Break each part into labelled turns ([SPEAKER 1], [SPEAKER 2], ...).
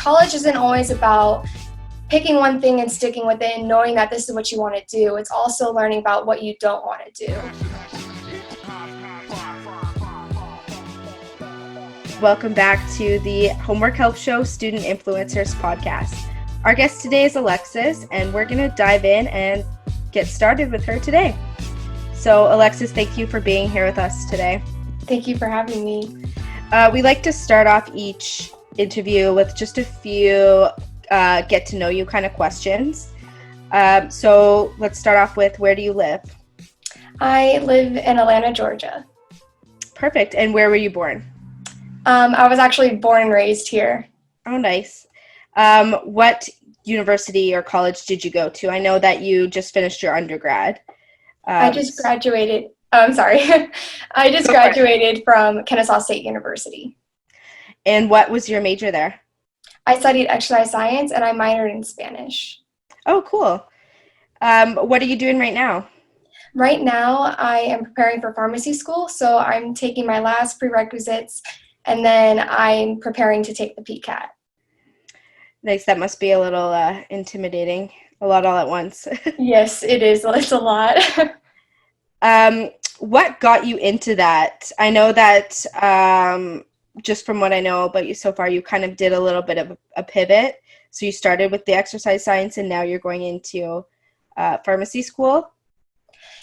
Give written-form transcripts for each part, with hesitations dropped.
[SPEAKER 1] college isn't always about picking one thing and sticking with it and knowing that this is what you want to do. It's also learning about what you don't want to do.
[SPEAKER 2] Welcome back to the Homework Help Show Student Influencers podcast. Our guest today is Alexis, and we're going to dive in and get started with her today. So Alexis, thank you for being here with us today.
[SPEAKER 1] Thank you for having me.
[SPEAKER 2] We like to start off each interview with just a few get to know you kind of questions. So let's start off with, where do you live?
[SPEAKER 1] I live in Atlanta, Georgia.
[SPEAKER 2] Perfect. And where were you born?
[SPEAKER 1] I was actually born and raised here.
[SPEAKER 2] Oh, nice. What university or college did you go to? I know that you just finished your undergrad.
[SPEAKER 1] I just graduated. Oh, I'm sorry. I just graduated from Kennesaw State University.
[SPEAKER 2] And what was your major there?
[SPEAKER 1] I studied exercise science and I minored in Spanish.
[SPEAKER 2] Oh, cool. What are you doing right now?
[SPEAKER 1] Right now, I am preparing for pharmacy school, so I'm taking my last prerequisites, and then I'm preparing to take the PCAT.
[SPEAKER 2] Nice. That must be a little intimidating. A lot all at once.
[SPEAKER 1] Yes, it is. It's a lot.
[SPEAKER 2] What got you into that? I know that just from what I know about you so far, you kind of did a little bit of a pivot. So you started with the exercise science, and now you're going into pharmacy school?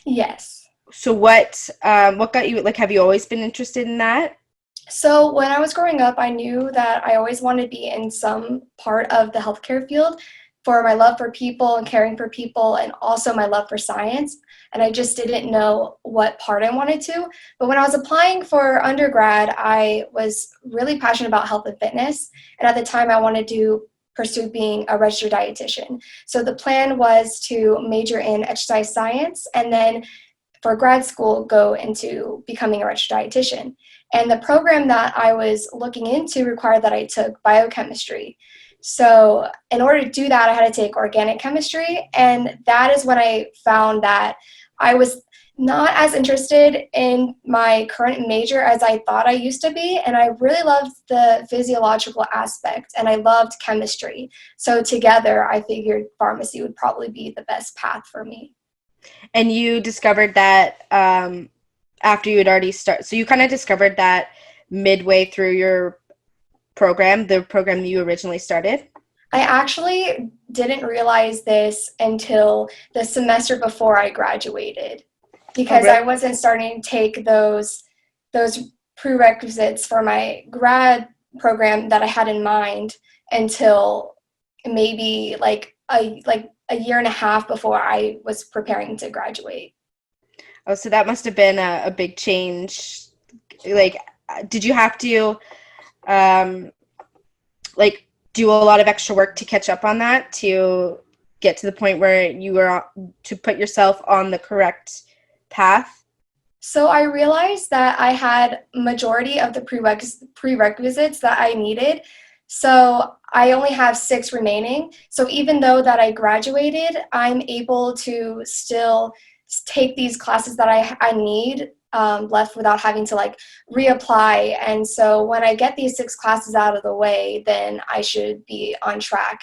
[SPEAKER 1] Yes.
[SPEAKER 2] So what got you, have you always been interested in that?
[SPEAKER 1] So when I was growing up, I knew that I always wanted to be in some part of the healthcare field for my love for people and caring for people, and also my love for science. And I just didn't know what part I wanted to. But when I was applying for undergrad, I was really passionate about health and fitness. And at the time, I wanted to pursue being a registered dietitian. So the plan was to major in exercise science and then for grad school go into becoming a registered dietitian. And the program that I was looking into required that I took biochemistry. So in order to do that, I had to take organic chemistry. And that is when I found that I was not as interested in my current major as I thought I used to be. And I really loved the physiological aspect and I loved chemistry. So together, I figured pharmacy would probably be the best path for me.
[SPEAKER 2] And you discovered that after you had already started, so you kind of discovered that midway through your program, the program you originally started?
[SPEAKER 1] I actually didn't realize this until the semester before I graduated, because I wasn't starting to take those prerequisites for my grad program that I had in mind until maybe like a year and a half before I was preparing to graduate.
[SPEAKER 2] Oh, so that must have been a big change. Like, did you have to do a lot of extra work to catch up on that, to get to the point where you were to put yourself on the correct path?
[SPEAKER 1] So I realized that I had majority of the prerequisites that I needed. So I only have 6 remaining. So even though that I graduated, I'm able to still take these classes that I need left without having to reapply. And so when I get these 6 classes out of the way, then I should be on track.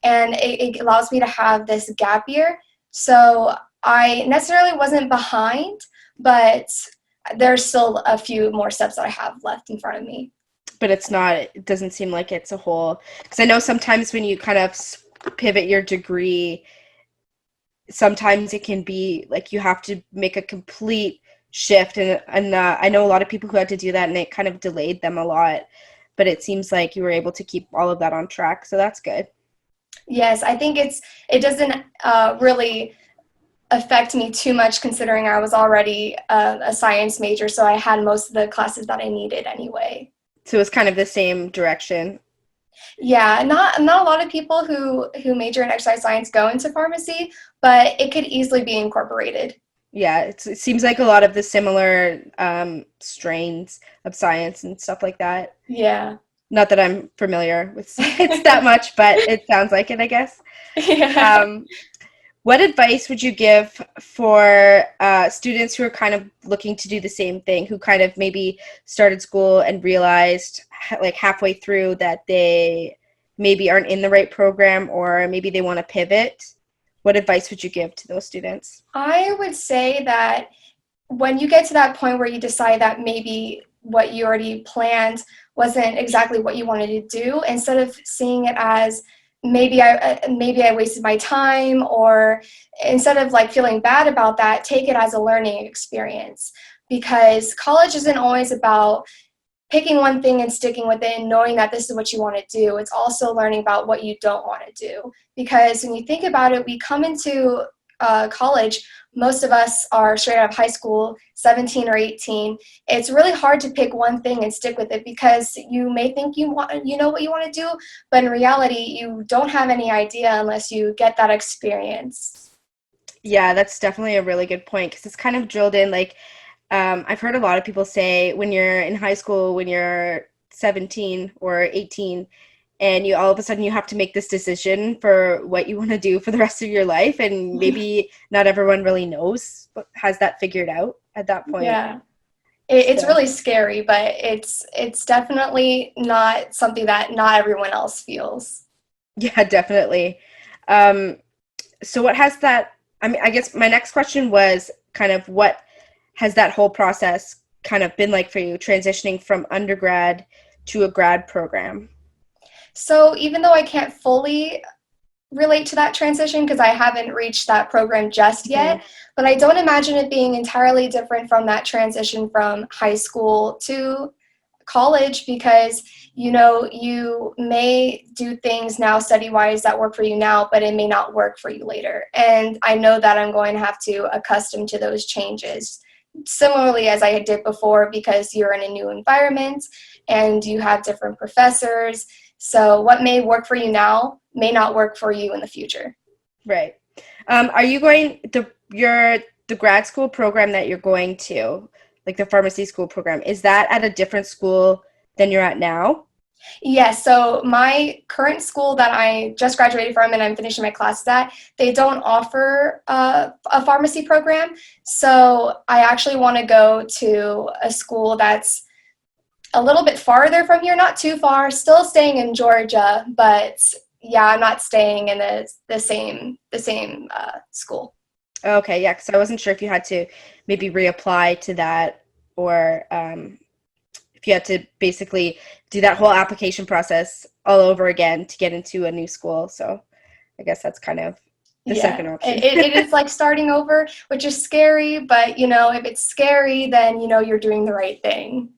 [SPEAKER 1] And it allows me to have this gap year. So I necessarily wasn't behind, but there's still a few more steps that I have left in front of me.
[SPEAKER 2] But it doesn't seem like it's a whole, because I know sometimes when you kind of pivot your degree, sometimes it can be like you have to make a complete shift. And I know a lot of people who had to do that, and it kind of delayed them a lot. But it seems like you were able to keep all of that on track. So that's good.
[SPEAKER 1] Yes, I think it doesn't really affect me too much, considering I was already a science major, so I had most of the classes that I needed anyway.
[SPEAKER 2] So it's kind of the same direction.
[SPEAKER 1] Yeah, not a lot of people who major in exercise science go into pharmacy, but it could easily be incorporated.
[SPEAKER 2] Yeah, it seems like a lot of the similar strains of science and stuff like that.
[SPEAKER 1] Yeah.
[SPEAKER 2] Not that I'm familiar with science that much, but it sounds like it, I guess.
[SPEAKER 1] Yeah.
[SPEAKER 2] What advice would you give for students who are kind of looking to do the same thing, who kind of maybe started school and realized like halfway through that they maybe aren't in the right program or maybe they want to pivot, what advice would you give to those students?
[SPEAKER 1] I would say that when you get to that point where you decide that maybe what you already planned wasn't exactly what you wanted to do, instead of seeing it as maybe I wasted my time, or instead of like feeling bad about that, take it as a learning experience, because college isn't always about picking one thing and sticking with it and knowing that this is what you want to do. It's also learning about what you don't want to do. Because when you think about it, we come into college, most of us are straight out of high school, 17 or 18. It's really hard to pick one thing and stick with it, because you may think you know what you want to do, but in reality, you don't have any idea unless you get that experience.
[SPEAKER 2] Yeah, that's definitely a really good point because it's kind of drilled in. Like, I've heard a lot of people say when you're in high school, when you're 17 or 18, and you all of a sudden you have to make this decision for what you want to do for the rest of your life, and maybe not everyone really knows, but has that figured out at that point.
[SPEAKER 1] Yeah. It's
[SPEAKER 2] So,
[SPEAKER 1] really scary, but it's definitely not something that not everyone else feels.
[SPEAKER 2] yeah, definitely. Um, so what has that, I mean, I guess my next question was kind of what has that whole process kind of been like for you transitioning from undergrad to a grad program?
[SPEAKER 1] So even though I can't fully relate to that transition because I haven't reached that program just
[SPEAKER 2] Hmm.
[SPEAKER 1] yet, but I don't imagine it being entirely different from that transition from high school to college, because you may do things now study wise that work for you now, but it may not work for you later, and I know that I'm going to have to accustom to those changes similarly as I did before, because you're in a new environment and you have different professors. So what may work for you now may not work for you in the future.
[SPEAKER 2] Right. Are you going the grad school program that you're going to, like the pharmacy school program, is that at a different school than you're at now?
[SPEAKER 1] Yes, so my current school that I just graduated from and I'm finishing my classes at, they don't offer a pharmacy program. So I actually want to go to a school that's a little bit farther from here, not too far, still staying in Georgia, but yeah, I'm not staying in the same school.
[SPEAKER 2] Okay, yeah, because I wasn't sure if you had to maybe reapply to that or if you had to basically do that whole application process all over again to get into a new school. So I guess that's kind of the
[SPEAKER 1] Yeah,
[SPEAKER 2] second
[SPEAKER 1] it,
[SPEAKER 2] option.
[SPEAKER 1] it is like starting over, which is scary, but if it's scary, then you're doing the right thing.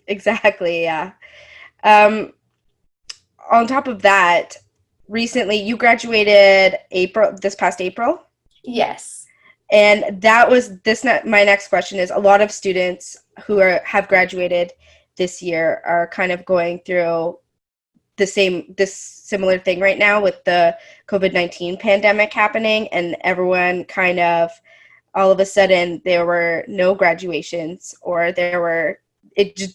[SPEAKER 2] Exactly, yeah. Um, on top of that, recently you graduated this past April.
[SPEAKER 1] Yes.
[SPEAKER 2] And that was my next question is a lot of students who have graduated this year are kind of going through this similar thing right now with the COVID-19 pandemic happening, and everyone kind of all of a sudden there were no graduations, or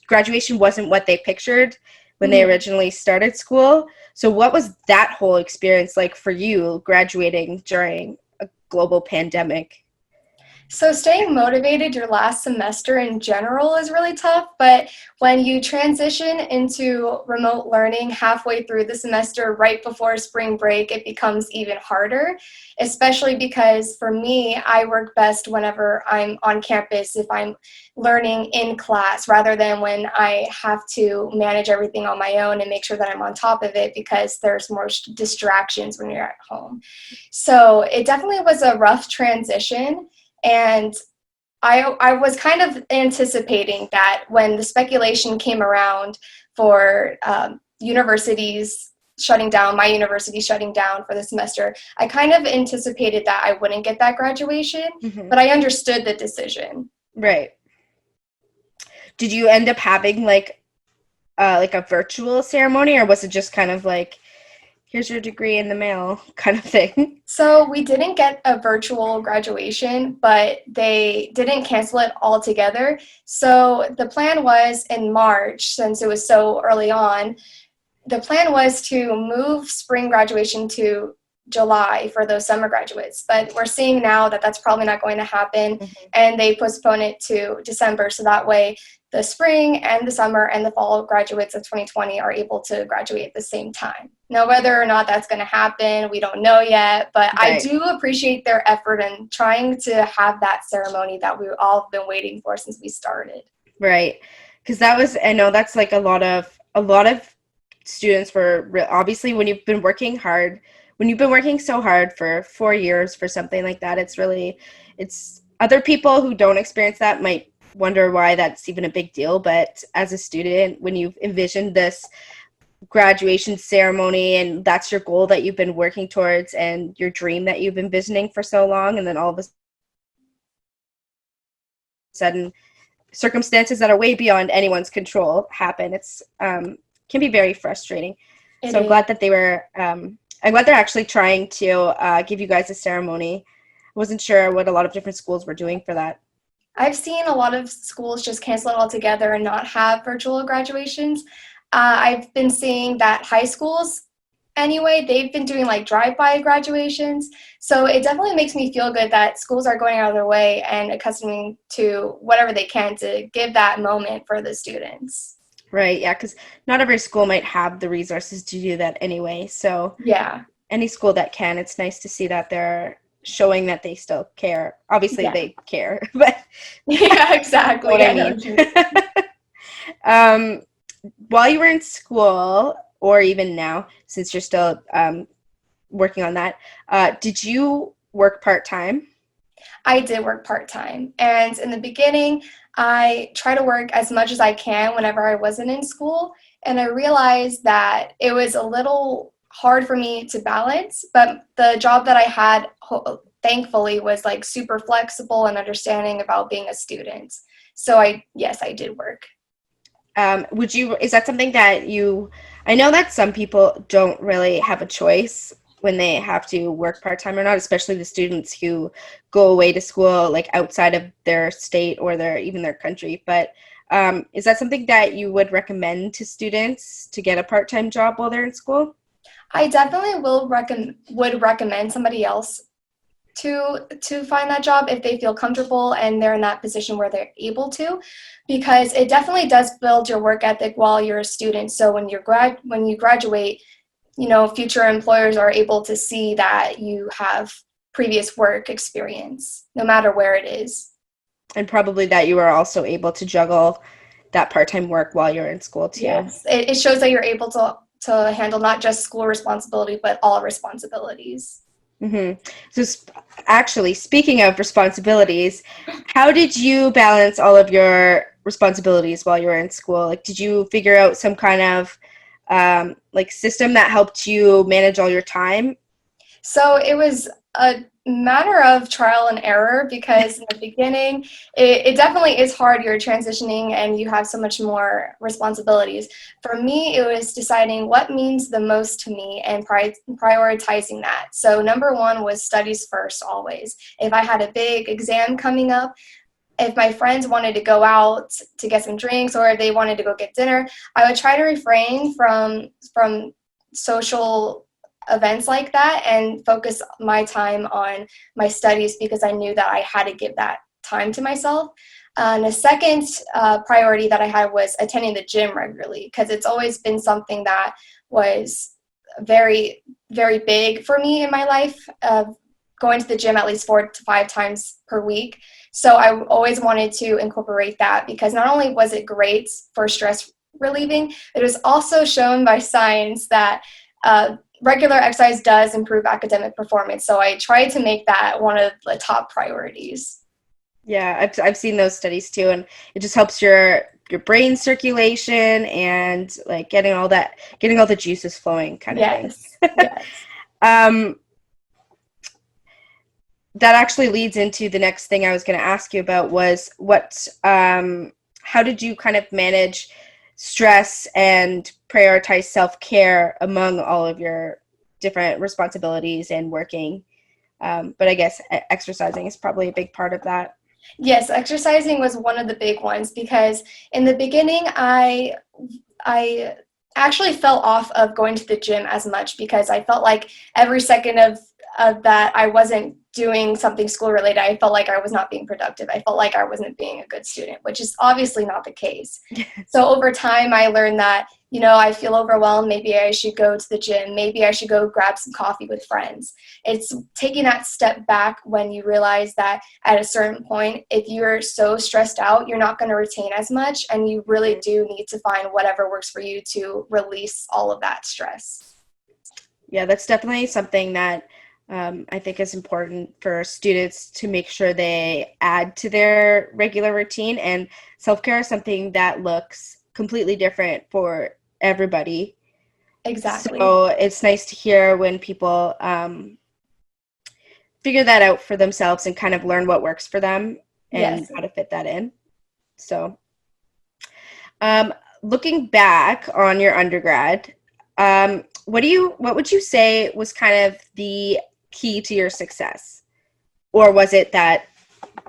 [SPEAKER 2] graduation wasn't what they pictured when they
[SPEAKER 1] Mhm.
[SPEAKER 2] originally started school. So what was that whole experience like for you graduating during a global pandemic?
[SPEAKER 1] So staying motivated your last semester in general is really tough, but when you transition into remote learning halfway through the semester, right before spring break, it becomes even harder, especially because for me, I work best whenever I'm on campus, if I'm learning in class, rather than when I have to manage everything on my own and make sure that I'm on top of it, because there's more distractions when you're at home. So it definitely was a rough transition. And I was kind of anticipating that when the speculation came around for universities shutting down, my university shutting down for the semester, I kind of anticipated that I wouldn't get that graduation,
[SPEAKER 2] Hmm.
[SPEAKER 1] but I understood the decision.
[SPEAKER 2] Right. Did you end up having like a virtual ceremony, or was it just kind of like here's your degree in the mail kind of thing?
[SPEAKER 1] So we didn't get a virtual graduation, but they didn't cancel it altogether. So the plan was in March, since it was so early on, the plan was to move spring graduation to July for those summer graduates, but we're seeing now that that's probably not going to happen,
[SPEAKER 2] Mhm.
[SPEAKER 1] and they postpone it to December, so that way the spring and the summer and the fall graduates of 2020 are able to graduate at the same time. Now, whether or not that's going to happen, we don't know yet, but I
[SPEAKER 2] Right.
[SPEAKER 1] do appreciate their effort in trying to have that ceremony that we've all been waiting for since we started.
[SPEAKER 2] Right. Because that was, I know that's like a lot of students were obviously when you've been working hard, when you've been working so hard for 4 years for something like that, it's other people who don't experience that might wonder why that's even a big deal. But as a student, when you've envisioned this graduation ceremony and that's your goal that you've been working towards and your dream that you've been envisioning for so long, and then all of a sudden circumstances that are way beyond anyone's control happen. It's can be very frustrating.
[SPEAKER 1] It
[SPEAKER 2] So I'm
[SPEAKER 1] is.
[SPEAKER 2] glad that they were. I'm glad they're actually trying to give you guys a ceremony. I wasn't sure what a lot of different schools were doing for that.
[SPEAKER 1] I've seen a lot of schools just cancel it altogether and not have virtual graduations. I've been seeing that high schools, anyway, they've been doing like drive-by graduations. So it definitely makes me feel good that schools are going out of their way and accustoming to whatever they can to give that moment for the students.
[SPEAKER 2] Right? Yeah, because not every school might have the resources to do that anyway. So
[SPEAKER 1] Yeah.
[SPEAKER 2] any school that can, it's nice to see that they're showing that they still care. Obviously,
[SPEAKER 1] Yeah.
[SPEAKER 2] they care, but
[SPEAKER 1] Yeah,
[SPEAKER 2] you know what
[SPEAKER 1] exactly.
[SPEAKER 2] I
[SPEAKER 1] I know
[SPEAKER 2] mean.
[SPEAKER 1] what you mean.
[SPEAKER 2] um, while you were in school, or even now, since you're still working on that, did you work part time?
[SPEAKER 1] I did work part-time. And in the beginning, I try to work as much as I can whenever I wasn't in school. And I realized that it was a little hard for me to balance, but the job that I had, thankfully, was like super flexible and understanding about being a student. So yes, I did work.
[SPEAKER 2] Is that something that I know that some people don't really have a choice when they have to work part-time or not, especially the students who go away to school like outside of their state or even their country. But is that something that you would recommend to students to get a part-time job while they're in school?
[SPEAKER 1] I definitely would recommend somebody else to find that job if they feel comfortable and they're in that position where they're able to, because it definitely does build your work ethic while you're a student. So when you graduate, future employers are able to see that you have previous work experience no matter where it is.
[SPEAKER 2] And probably that you are also able to juggle that part-time work while you're in school too.
[SPEAKER 1] Yes, it shows that you're able to handle not just school responsibility but all responsibilities.
[SPEAKER 2] So, actually, speaking of responsibilities, how did you balance all of your responsibilities while you were in school? Like, did you figure out some kind of like system that helped you manage all your time?
[SPEAKER 1] So it was a matter of trial and error because in the beginning, it definitely is hard. You're transitioning and you have so much more responsibilities. For me, it was deciding what means the most to me and prioritizing that. So number one was studies first, always. If I had a big exam coming up, if my friends wanted to go out to get some drinks or if they wanted to go get dinner, I would try to refrain from social events like that and focus my time on my studies because I knew that I had to give that time to myself. And the second priority that I had was attending the gym regularly because it's always been something that was very, very big for me in my life, going to the gym at least 4 to 5 times per week. So I always wanted to incorporate that because not only was it great for stress relieving, it was also shown by science that regular exercise does improve academic performance. So I tried to make that one of the top priorities.
[SPEAKER 2] Yeah, I've seen those studies too, and it just helps your brain circulation and like getting all the juices flowing, kind of thing.
[SPEAKER 1] Yes, yes.
[SPEAKER 2] Um, that actually leads into the next thing I was going to ask you about was how did you kind of manage stress and prioritize self-care among all of your different responsibilities and working? But I guess exercising is probably a big part of that.
[SPEAKER 1] Yes, exercising was one of the big ones because in the beginning I actually fell off of going to the gym as much because I felt like every second of that I wasn't doing something school related. I felt like I was not being productive. I felt like I wasn't being a good student, which is obviously not the case. So over time, I learned that I feel overwhelmed. Maybe I should go to the gym. Maybe I should go grab some coffee with friends. It's taking that step back when you realize that at a certain point, if you're so stressed out, you're not going to retain as much. And you really do need to find whatever works for you to release all of that stress.
[SPEAKER 2] Yeah, that's definitely something that I think is important for students to make sure they add to their regular routine. And self-care is something that looks completely different for everybody.
[SPEAKER 1] Exactly.
[SPEAKER 2] So it's nice to hear when people figure that out for themselves and kind of learn what works for them and
[SPEAKER 1] Yes.
[SPEAKER 2] how to fit that in. So um, looking back on your undergrad, what would you say was kind of the key to your success? Or was it that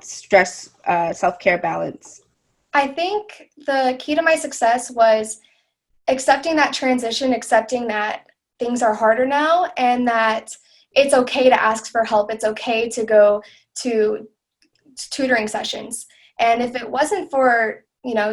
[SPEAKER 2] stress, self-care balance?
[SPEAKER 1] I think the key to my success was accepting that transition, accepting that things are harder now, and that it's okay to ask for help. It's okay to go to tutoring sessions. And if it wasn't for,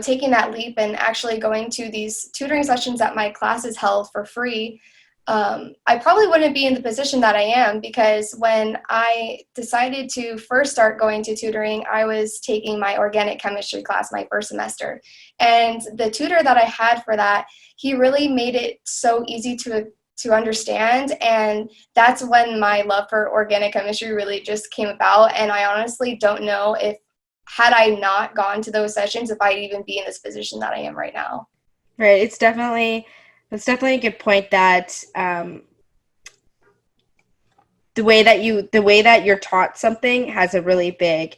[SPEAKER 1] taking that leap and actually going to these tutoring sessions that my classes held for free, I probably wouldn't be in the position that I am, because when I decided to first start going to tutoring, I was taking my organic chemistry class my first semester. And the tutor that I had for that, he really made it so easy to understand. And that's when my love for organic chemistry really just came about. And I honestly don't know if, had I not gone to those sessions, if I'd even be in this position that I am right now.
[SPEAKER 2] Right. That's definitely a good point that the way that you're taught something has a really big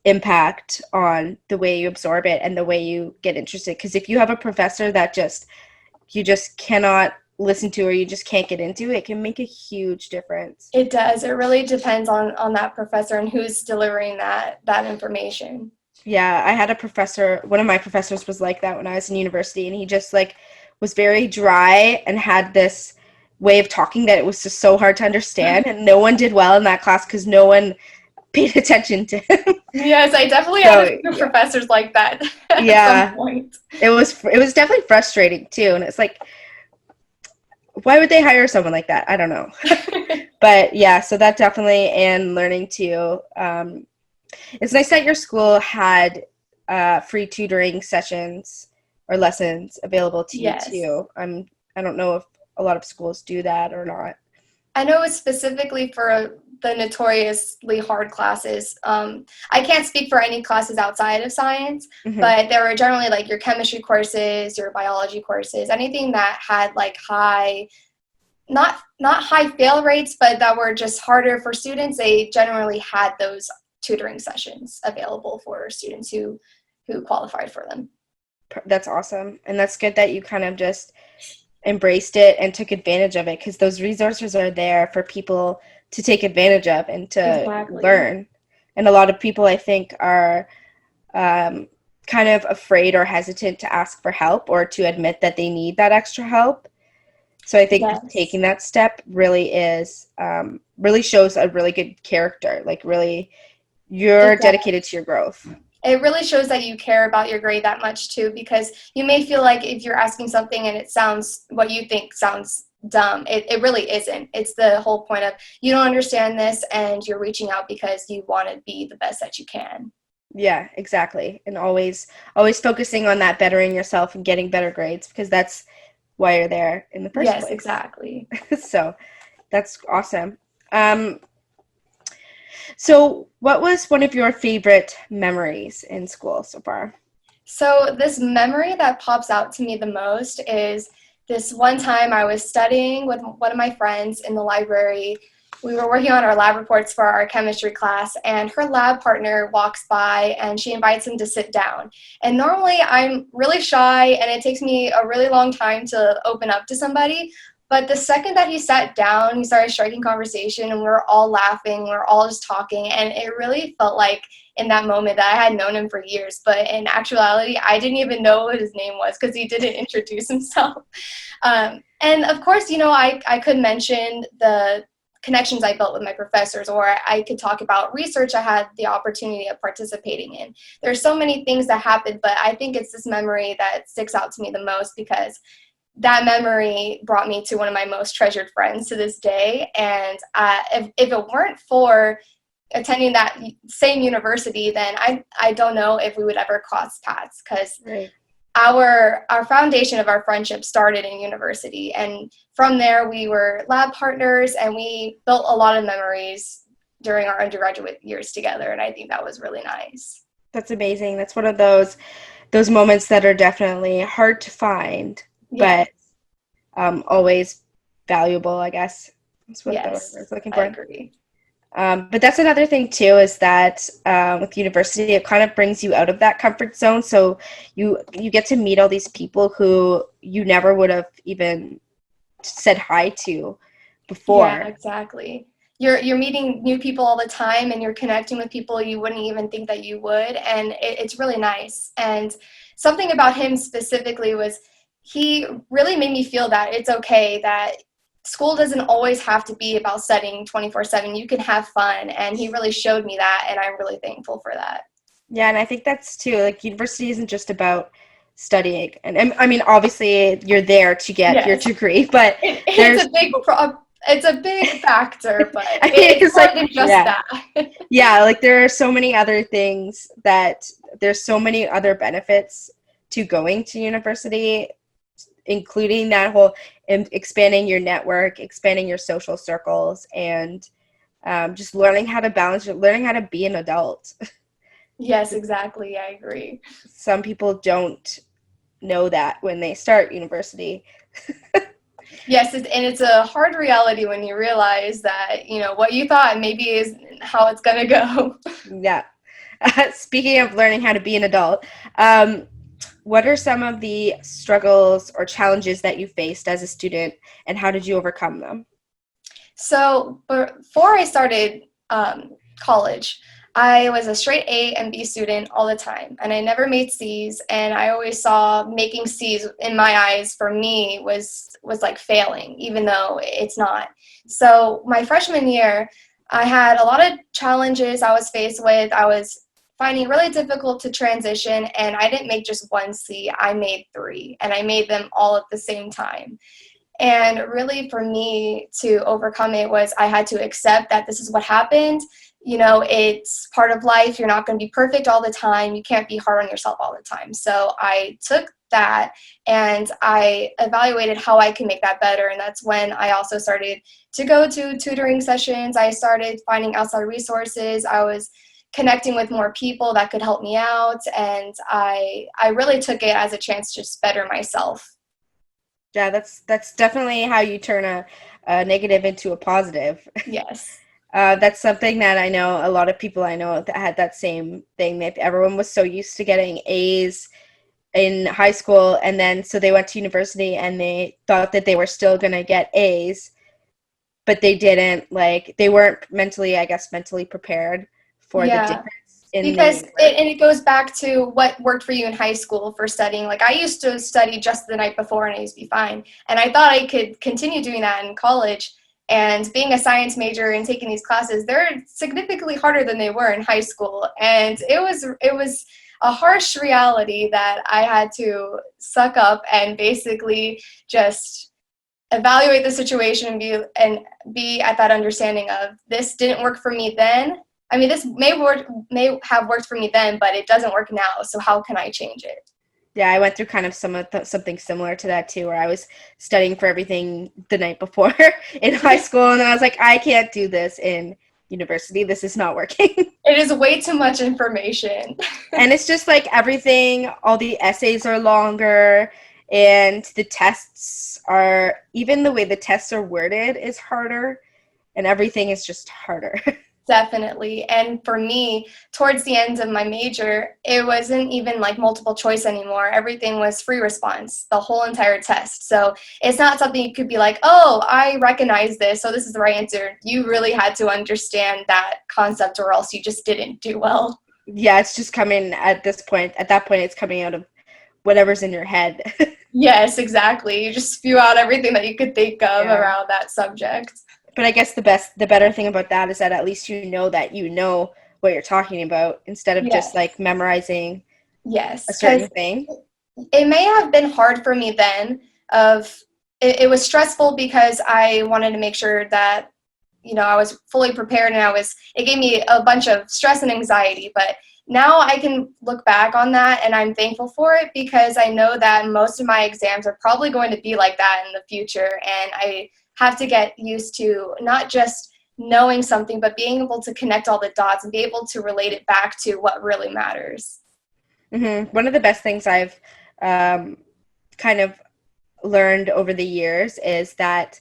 [SPEAKER 2] impact on the way you absorb it and the way you get interested. Because if you have a professor that you just cannot listen to or you just can't get into, it can make a huge difference.
[SPEAKER 1] It does. It really depends on that professor and who's delivering that information.
[SPEAKER 2] Yeah, I had a professor, one of my professors was like that when I was in university, and he just like was very dry and had this way of talking that it was just so hard to understand, and no one did well in that class because no one paid attention to him.
[SPEAKER 1] Yes, I definitely had a
[SPEAKER 2] So
[SPEAKER 1] few
[SPEAKER 2] yeah,
[SPEAKER 1] professors like that at some
[SPEAKER 2] yeah,
[SPEAKER 1] point.
[SPEAKER 2] it was definitely frustrating too, and it's like, why would they hire someone like that? I don't know. But yeah, so that definitely, and learning to it's nice that your school had free tutoring sessions or lessons available to you
[SPEAKER 1] Yes.
[SPEAKER 2] too. I don't know if a lot of schools do that or not.
[SPEAKER 1] I know it's specifically for the notoriously hard classes. I can't speak for any classes outside of science,
[SPEAKER 2] Hmm.
[SPEAKER 1] but there were generally like your chemistry courses, your biology courses, anything that had like not high fail rates, but that were just harder for students. They generally had those tutoring sessions available for students who qualified for them.
[SPEAKER 2] That's awesome, and that's good that you kind of just embraced it and took advantage of it because those resources are there for people to take advantage of and to
[SPEAKER 1] Exactly.
[SPEAKER 2] learn. And a lot of people, I think, are um, kind of afraid or hesitant to ask for help or to admit that they need that extra help. So I think just
[SPEAKER 1] Yes.
[SPEAKER 2] taking that step really is really shows a really good character. Like really, you're
[SPEAKER 1] It does.
[SPEAKER 2] dedicated to your growth.
[SPEAKER 1] It really shows that you care about your grade that much too, because you may feel like if you're asking something and it sounds what you think sounds dumb, it really isn't. It's the whole point of you don't understand this and you're reaching out because you want to be the best that you can.
[SPEAKER 2] Yeah, exactly. And always focusing on that bettering yourself and getting better grades because that's why you're there in the first
[SPEAKER 1] Yes,
[SPEAKER 2] place.
[SPEAKER 1] exactly.
[SPEAKER 2] So that's awesome. Um, so what was one of your favorite memories in school so far?
[SPEAKER 1] So this memory that pops out to me the most is this one time I was studying with one of my friends in the library. We were working on our lab reports for our chemistry class, and her lab partner walks by and she invites him to sit down. And normally I'm really shy and it takes me a really long time to open up to somebody. But the second that he sat down, he started striking conversation and we were all laughing, we were all just talking, and it really felt like in that moment that I had known him for years. But in actuality, I didn't even know what his name was because he didn't introduce himself. And of course, I could mention the connections I built with my professors, or I could talk about research I had the opportunity of participating in. There's so many things that happened, but I think it's this memory that sticks out to me the most because that memory brought me to one of my most treasured friends to this day. And if it weren't for attending that same university, then I don't know if we would ever cross paths, because
[SPEAKER 2] Right.
[SPEAKER 1] our foundation of our friendship started in university, and from there we were lab partners, and we built a lot of memories during our undergraduate years together, and I think that was really nice.
[SPEAKER 2] That's amazing. That's one of those moments that are definitely hard to find,
[SPEAKER 1] Yeah.
[SPEAKER 2] but always valuable, I guess. That's what the word I
[SPEAKER 1] Yes,
[SPEAKER 2] was looking
[SPEAKER 1] I
[SPEAKER 2] for.
[SPEAKER 1] agree.
[SPEAKER 2] But that's another thing too, is that with university, it kind of brings you out of that comfort zone. So you get to meet all these people who you never would have even said hi to
[SPEAKER 1] Yeah,
[SPEAKER 2] before.
[SPEAKER 1] exactly. You're meeting new people all the time, and you're connecting with people you wouldn't even think that you would, and it's really nice. And something about him specifically was he really made me feel that it's okay, that school doesn't always have to be about studying 24/7. You can have fun, and he really showed me that, and I'm really thankful for that.
[SPEAKER 2] Yeah, and I think that's too, like, university isn't just about studying. And I mean, obviously, you're there to get your
[SPEAKER 1] Yes,
[SPEAKER 2] degree, but
[SPEAKER 1] it's
[SPEAKER 2] there's,
[SPEAKER 1] a it's a big factor, but
[SPEAKER 2] I mean,
[SPEAKER 1] it's
[SPEAKER 2] it's
[SPEAKER 1] more
[SPEAKER 2] like,
[SPEAKER 1] than just
[SPEAKER 2] yeah.
[SPEAKER 1] that.
[SPEAKER 2] Yeah, like there are so many other things that there's so many other benefits to going to university, including that whole expanding your network, expanding your social circles, and just learning how to balance, learning how to be an adult.
[SPEAKER 1] Yes, exactly. I agree.
[SPEAKER 2] Some people don't know that when they start university.
[SPEAKER 1] Yes, and it's a hard reality when you realize that, what you thought maybe is how it's going to go.
[SPEAKER 2] Yeah. Speaking of learning how to be an adult, um, what are some of the struggles or challenges that you faced as a student, and how did you overcome them?
[SPEAKER 1] So before I started college, I was a straight A and B student all the time, and I never made C's. And I always saw making C's, in my eyes, for me was like failing, even though it's not. So my freshman year, I had a lot of challenges I was faced with. I was finding it really difficult to transition, and I didn't make just one C. I made three, and I made them all at the same time. And really, for me to overcome it was I had to accept that this is what happened. It's part of life. You're not going to be perfect all the time. You can't be hard on yourself all the time. So I took that and I evaluated how I can make that better. And that's when I also started to go to tutoring sessions. I started finding outside resources. I was connecting with more people that could help me out. And I really took it as a chance to just better myself.
[SPEAKER 2] Yeah, that's definitely how you turn a negative into a positive.
[SPEAKER 1] Yes.
[SPEAKER 2] That's something that I know a lot of people I know that had that same thing. That everyone was so used to getting A's in high school, and then so they went to university and they thought that they were still gonna get A's, but they didn't. Like they weren't mentally, I guess, mentally prepared for the
[SPEAKER 1] Yeah.
[SPEAKER 2] difference in
[SPEAKER 1] Because
[SPEAKER 2] the work.
[SPEAKER 1] it goes back to what worked for you in high school for studying. Like I used to study just the night before and I used to be fine. And I thought I could continue doing that in college. And being a science major and taking these classes, they're significantly harder than they were in high school. And it was a harsh reality that I had to suck up and basically just evaluate the situation and be at that understanding of this didn't work for me then. I mean, this may have worked for me then, but it doesn't work now. So how can I change it?
[SPEAKER 2] Yeah, I went through kind of something similar to that too, where I was studying for everything the night before in high school, and I was like, I can't do this in university. This is not working.
[SPEAKER 1] It is way too much information.
[SPEAKER 2] And it's just like everything, all the essays are longer, and the tests are, even the way the tests are worded is harder, and everything is just harder.
[SPEAKER 1] Definitely. And for me, towards the end of my major, it wasn't even like multiple choice anymore. Everything was free response, the whole entire test. So it's not something you could be like, oh, I recognize this, so this is the right answer. You really had to understand that concept, or else you just didn't do well.
[SPEAKER 2] Yeah, it's just coming at this point. At that point, it's coming out of whatever's in your head.
[SPEAKER 1] Yes, exactly. You just spew out everything that you could think of
[SPEAKER 2] Yeah.
[SPEAKER 1] around that subject.
[SPEAKER 2] But I guess the better thing about that is that at least you know that you know what you're talking about instead of just like
[SPEAKER 1] Yes.
[SPEAKER 2] memorizing a
[SPEAKER 1] Yes. Because
[SPEAKER 2] certain thing.
[SPEAKER 1] it may have been hard for me then, of it was stressful because I wanted to make sure that, I was fully prepared, and it gave me a bunch of stress and anxiety. But now I can look back on that and I'm thankful for it, because I know that most of my exams are probably going to be like that in the future. And I have to get used to not just knowing something, but being able to connect all the dots and be able to relate it back to what really matters.
[SPEAKER 2] One of the best things I've kind of learned over the years is that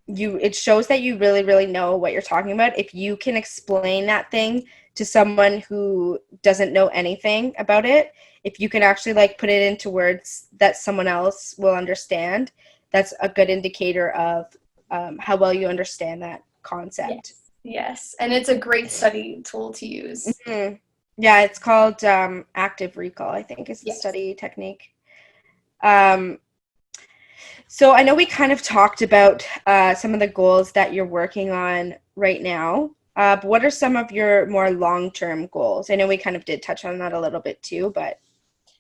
[SPEAKER 2] it shows that you really, really know what you're talking about if you can explain that thing to someone who doesn't know anything about it. If you can actually like put it into words that someone else will understand, that's a good indicator of how well you understand that concept.
[SPEAKER 1] Yes, and it's a great study tool to use.
[SPEAKER 2] Mm-hmm. Yeah, it's called active recall, I think is the
[SPEAKER 1] Yes.
[SPEAKER 2] study technique. Um, so I know we kind of talked about some of the goals that you're working on right now. But what are some of your more long-term goals? I know we kind of did touch on that a little bit too, but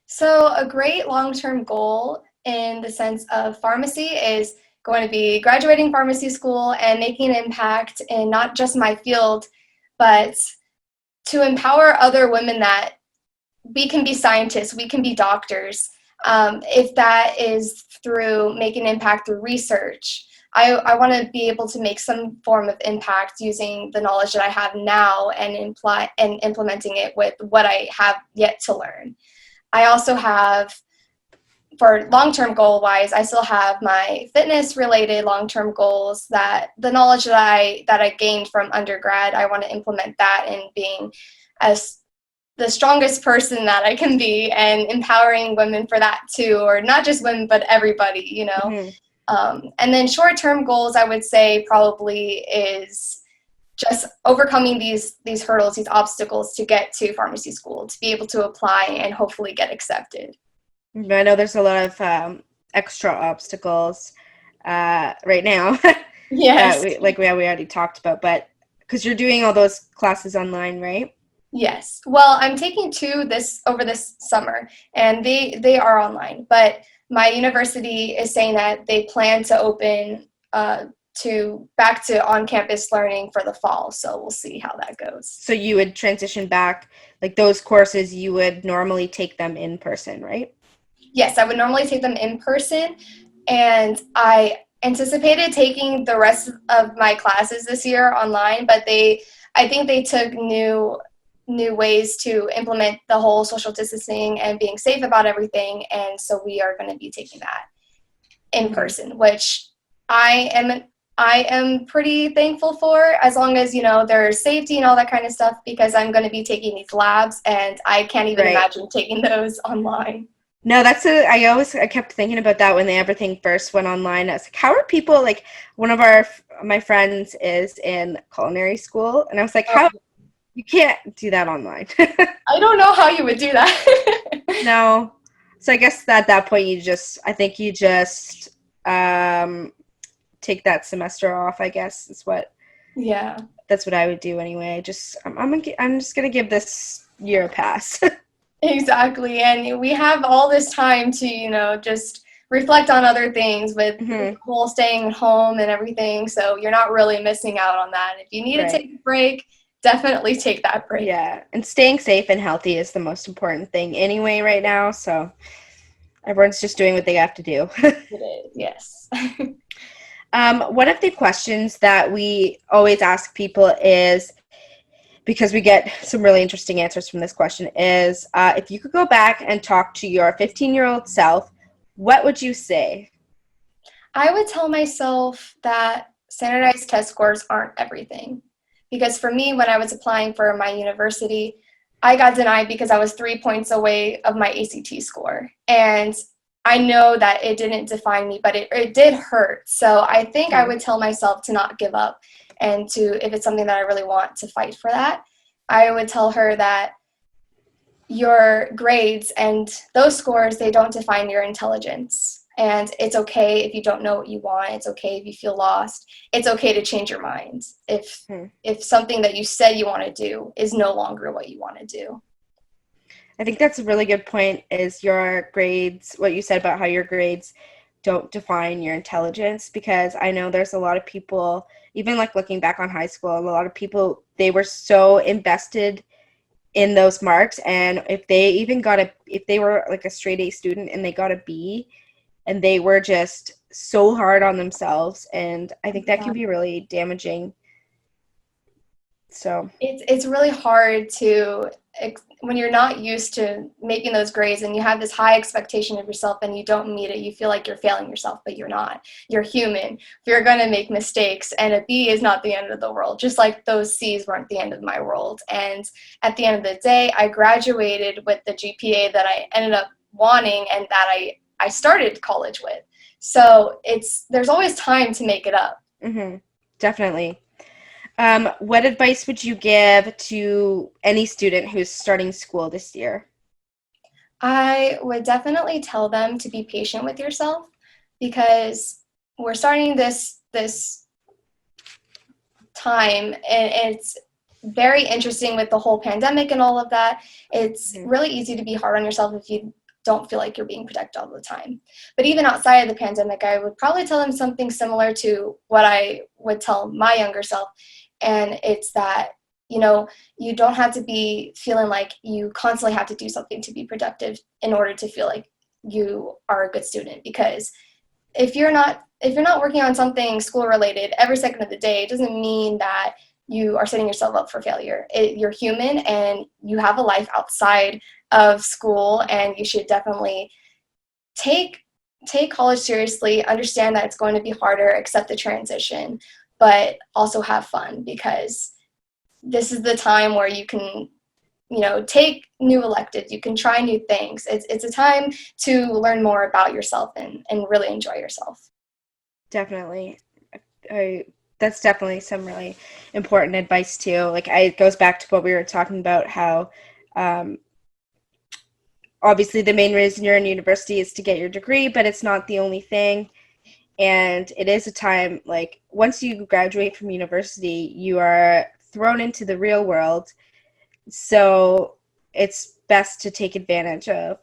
[SPEAKER 1] So a great long-term goal in the sense of pharmacy is going to be graduating pharmacy school and making an impact in not just my field, but to empower other women that we can be scientists, we can be doctors. If that is through making impact through research, I want to be able to make some form of impact using the knowledge that I have now and implementing it with what I have yet to learn. I also have, for long-term goal-wise, I still have my fitness-related long-term goals, that the knowledge that I gained from undergrad, I want to implement that in being as the strongest person that I can be, and empowering women for that too, or not just women, but everybody.
[SPEAKER 2] mm-hmm.
[SPEAKER 1] And then short-term goals, I would say probably is just overcoming these hurdles, these obstacles to get to pharmacy school, to be able to apply and hopefully get accepted.
[SPEAKER 2] I know there's a lot of extra obstacles right now that
[SPEAKER 1] Yes.
[SPEAKER 2] we already talked about, but because you're doing all those classes online, right?
[SPEAKER 1] Yes. Well, I'm taking two this over this summer, and they are online. But my university is saying that they plan to open to back to on-campus learning for the fall. So we'll see how that goes.
[SPEAKER 2] So you would transition back, like those courses, you would normally take them in person, right?
[SPEAKER 1] Yes, I would normally take them in person, and I anticipated taking the rest of my classes this year online, but I think they took new ways to implement the whole social distancing and being safe about everything, and so we are going to be taking that in
[SPEAKER 2] Mm-hmm.
[SPEAKER 1] person, which I am pretty thankful for, as long as there's safety and all that kind of stuff, because I'm going to be taking these labs, and I can't even
[SPEAKER 2] Right.
[SPEAKER 1] imagine taking those online.
[SPEAKER 2] No, I kept thinking about that when everything first went online. I was like, how are people like one of my friends is in culinary school, and I was like,
[SPEAKER 1] Oh,
[SPEAKER 2] how you can't do that online.
[SPEAKER 1] I don't know how you would do that.
[SPEAKER 2] No. So I guess at that point I think you just take that semester off, I guess
[SPEAKER 1] Yeah.
[SPEAKER 2] that's what I would do anyway. I'm just gonna give this year a pass.
[SPEAKER 1] Exactly. And we have all this time to, just reflect on other things with the
[SPEAKER 2] Hmm.
[SPEAKER 1] whole staying home and everything. So you're not really missing out on that. If you need to
[SPEAKER 2] Right.
[SPEAKER 1] take a break, definitely take that break.
[SPEAKER 2] Yeah. And staying safe and healthy is the most important thing anyway right now. So everyone's just doing what they have to do.
[SPEAKER 1] It is, yes.
[SPEAKER 2] One of the questions that we always ask people is, because we get some really interesting answers from this question, is if you could go back and talk to your 15-year-old self, what would you say?
[SPEAKER 1] I would tell myself that standardized test scores aren't everything. Because for me, when I was applying for my university, I got denied because I was 3 points away of my ACT score. And I know that it didn't define me, but it did hurt. So I think I
[SPEAKER 2] Hmm.
[SPEAKER 1] would tell myself to not give up, and if it's something that I really want, to fight for that. I would tell her that your grades and those scores, they don't define your intelligence. And it's okay if you don't know what you want. It's okay if you feel lost. It's okay to change your mind
[SPEAKER 2] Hmm.
[SPEAKER 1] if something that you said you want to do is no longer what you want to do.
[SPEAKER 2] I think that's a really good point, is your grades, what you said about how your grades don't define your intelligence, because I know there's a lot of people, even like looking back on high school, a lot of people, they were so invested in those marks, and if they were like a straight A student and they got a B, and they were just so hard on themselves, and I think that can be really damaging. So
[SPEAKER 1] It's really hard to when you're not used to making those grades and you have this high expectation of yourself and you don't meet it, you feel like you're failing yourself, but you're not. You're human. You're going to make mistakes, and a B is not the end of the world, just like those C's weren't the end of my world. And at the end of the day, I graduated with the GPA that I ended up wanting and that I started college with. So there's always time to make it up.
[SPEAKER 2] Definitely. What advice would you give to any student who's starting school this year?
[SPEAKER 1] I would definitely tell them to be patient with yourself, because we're starting this time, and it's very interesting with the whole pandemic and all of that. It's really easy to be hard on yourself if you don't feel like you're being protected all the time. But even outside of the pandemic, I would probably tell them something similar to what I would tell my younger self. And it's that, you don't have to be feeling like you constantly have to do something to be productive in order to feel like you are a good student. Because if you're not working on something school related every second of the day, it doesn't mean that you are setting yourself up for failure. You're human and you have a life outside of school, and you should definitely take college seriously, understand that it's going to be harder, accept the transition, but also have fun, because this is the time where you can, take new electives, you can try new things. It's a time to learn more about yourself and really enjoy yourself.
[SPEAKER 2] Definitely. That's definitely some really important advice too. Like, it goes back to what we were talking about, how obviously the main reason you're in university is to get your degree, but it's not the only thing. And it is a time, like, once you graduate from university, you are thrown into the real world. So it's best to take advantage of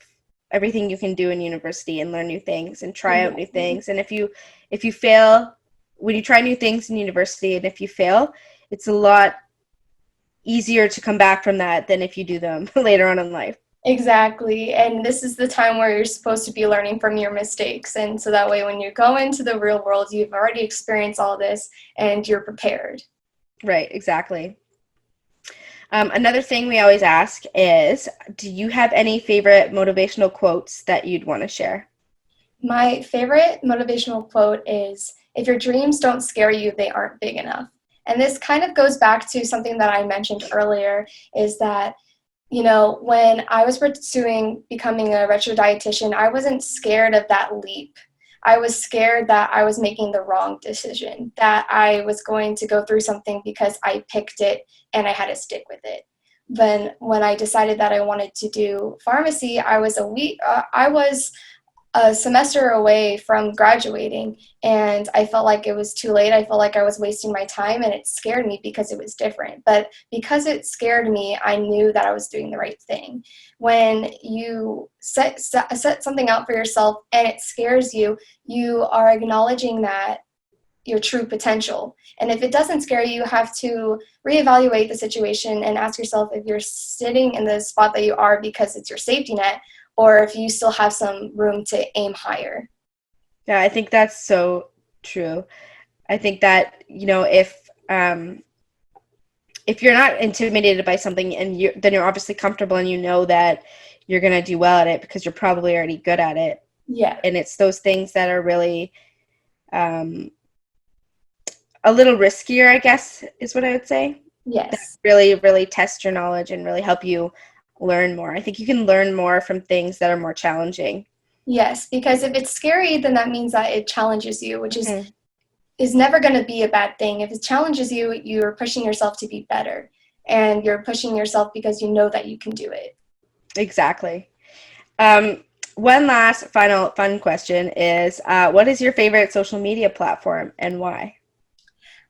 [SPEAKER 2] everything you can do in university and learn new things and try out new things. And if you fail, when you try new things in university, and if you fail, it's a lot easier to come back from that than if you do them later on in life.
[SPEAKER 1] Exactly. And this is the time where you're supposed to be learning from your mistakes. And so that way, when you go into the real world, you've already experienced all this and you're prepared.
[SPEAKER 2] Right, exactly. Another thing we always ask is, do you have any favorite motivational quotes that you'd want to share?
[SPEAKER 1] My favorite motivational quote is, if your dreams don't scare you, they aren't big enough. And this kind of goes back to something that I mentioned earlier, is that, when I was pursuing becoming a registered dietitian, I wasn't scared of that leap. I was scared that I was making the wrong decision, that I was going to go through something because I picked it and I had to stick with it. Then when I decided that I wanted to do pharmacy, I was a semester away from graduating, and I felt like it was too late. I felt like I was wasting my time, and it scared me because it was different. But because it scared me, I knew that I was doing the right thing. When you set something out for yourself and it scares you, you are acknowledging that your true potential. And if it doesn't scare you, you have to reevaluate the situation and ask yourself if you're sitting in the spot that you are because it's your safety net, or if you still have some room to aim higher.
[SPEAKER 2] Yeah, I think that's so true. I think that, if you're not intimidated by something, and then you're obviously comfortable and you know that you're going to do well at it because you're probably already good at it.
[SPEAKER 1] Yeah.
[SPEAKER 2] And it's those things that are really a little riskier, I guess, is what I would say. That
[SPEAKER 1] Yes.
[SPEAKER 2] really, really test your knowledge and really help you learn more. I think you can learn more from things that are more challenging.
[SPEAKER 1] Yes, because if it's scary, then that means that it challenges you, which
[SPEAKER 2] Mm-hmm.
[SPEAKER 1] is never going to be a bad thing. If it challenges you, you're pushing yourself to be better, and you're pushing yourself because you know that you can do it.
[SPEAKER 2] Exactly. One last final fun question is, what is your favorite social media platform and why?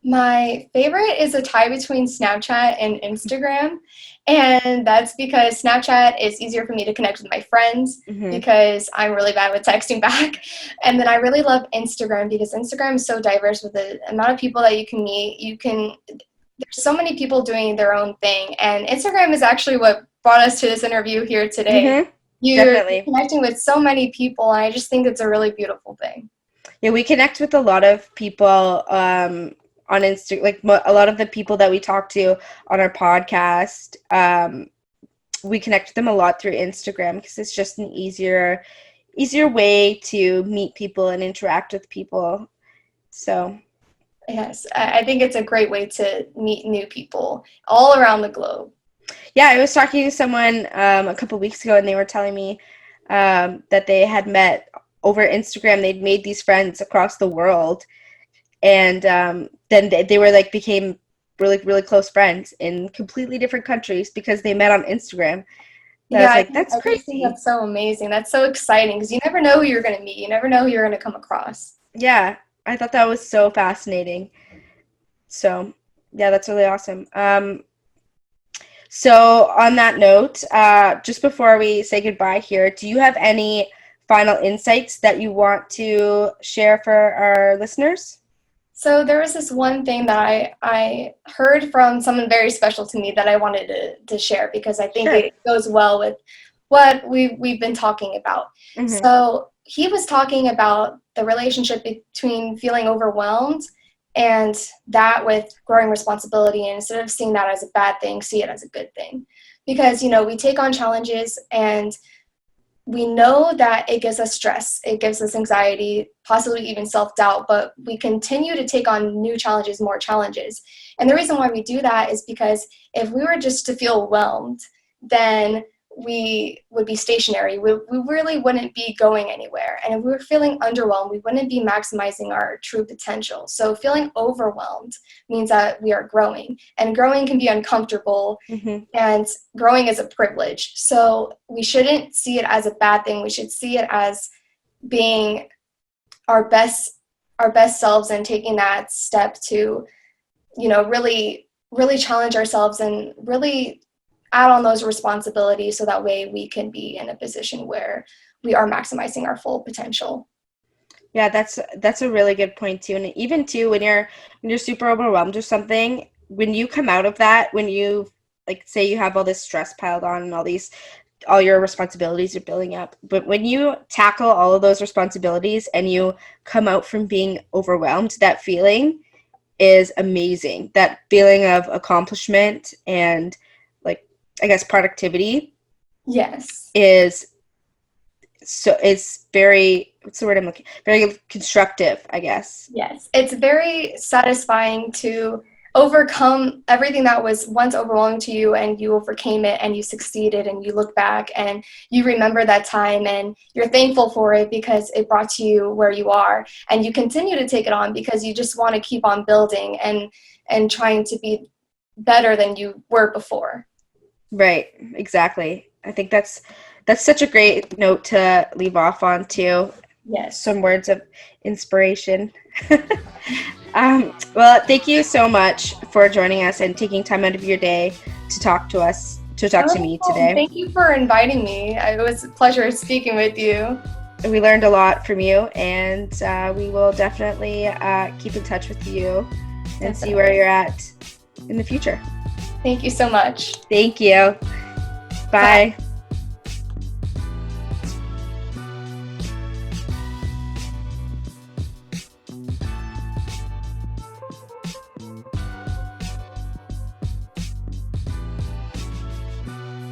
[SPEAKER 1] My favorite is a tie between Snapchat and Instagram. And that's because Snapchat is easier for me to connect with my friends
[SPEAKER 2] Mm-hmm.
[SPEAKER 1] because I'm really bad with texting back. And then I really love Instagram because Instagram is so diverse with the amount of people that you can meet. There's so many people doing their own thing. And Instagram is actually what brought us to this interview here today.
[SPEAKER 2] Mm-hmm.
[SPEAKER 1] You're
[SPEAKER 2] Definitely.
[SPEAKER 1] connecting with so many people, and I just think it's a really beautiful thing.
[SPEAKER 2] Yeah, we connect with a lot of people on Insta, like a lot of the people that we talk to on our podcast. We connect with them a lot through Instagram because it's just an easier way to meet people and interact with people. So
[SPEAKER 1] Yes, I think it's a great way to meet new people all around the globe.
[SPEAKER 2] yeah, I was talking to someone a couple weeks ago, and they were telling me that they had met over Instagram. They'd made these friends across the world, and then they were like became really close friends in completely different countries because they met on Instagram. And I
[SPEAKER 1] Yeah,
[SPEAKER 2] was like, that's
[SPEAKER 1] I just think
[SPEAKER 2] crazy.
[SPEAKER 1] that's so amazing. That's so exciting because you never know who you're going to meet. You never know who you're going to come across.
[SPEAKER 2] Yeah, I thought that was so fascinating. So yeah, that's really awesome. So on that note, just before we say goodbye here, do you have any final insights that you want to share for our listeners?
[SPEAKER 1] So there was this one thing that I heard from someone very special to me that I wanted to share because I think
[SPEAKER 2] Sure.
[SPEAKER 1] it goes well with what we've been talking about.
[SPEAKER 2] Mm-hmm.
[SPEAKER 1] So he was talking about the relationship between feeling overwhelmed and that with growing responsibility. And instead of seeing that as a bad thing, see it as a good thing. Because, we take on challenges and we know that it gives us stress, it gives us anxiety, possibly even self-doubt, but we continue to take on new challenges, more challenges. And the reason why we do that is because if we were just to feel whelmed, then we would be stationary. We really wouldn't be going anywhere. And if we were feeling underwhelmed, we wouldn't be maximizing our true potential. So feeling overwhelmed means that we are growing. And growing can be uncomfortable,
[SPEAKER 2] Mm-hmm.
[SPEAKER 1] and growing is a privilege. So we shouldn't see it as a bad thing. We should see it as being our best selves and taking that step to, really challenge ourselves and really add on those responsibilities so that way we can be in a position where we are maximizing our full potential.
[SPEAKER 2] Yeah, that's a really good point too. And even too when you're super overwhelmed or something, when you come out of that, when you like say you have all this stress piled on and all your responsibilities are building up, but when you tackle all of those responsibilities and you come out from being overwhelmed, that feeling is amazing. That feeling of accomplishment and like I guess productivity
[SPEAKER 1] Yes.
[SPEAKER 2] is so it's very what's the word I'm looking very constructive, I guess.
[SPEAKER 1] Yes, it's very satisfying to overcome everything that was once overwhelming to you and you overcame it and you succeeded and you look back and you remember that time and you're thankful for it because it brought you where you are, and you continue to take it on because you just want to keep on building and trying to be better than you were before.
[SPEAKER 2] Right, exactly. I think that's such a great note to leave off on too.
[SPEAKER 1] Yes.
[SPEAKER 2] Some words of inspiration. Well, thank you so much for joining us and taking time out of your day to talk to me
[SPEAKER 1] Oh,
[SPEAKER 2] today.
[SPEAKER 1] thank you for inviting me. It was a pleasure speaking with you.
[SPEAKER 2] We learned a lot from you, and we will definitely keep in touch with you and see where
[SPEAKER 1] Definitely.
[SPEAKER 2] you're at in the future.
[SPEAKER 1] Thank you so much.
[SPEAKER 2] Thank you.
[SPEAKER 1] Bye.
[SPEAKER 2] Bye.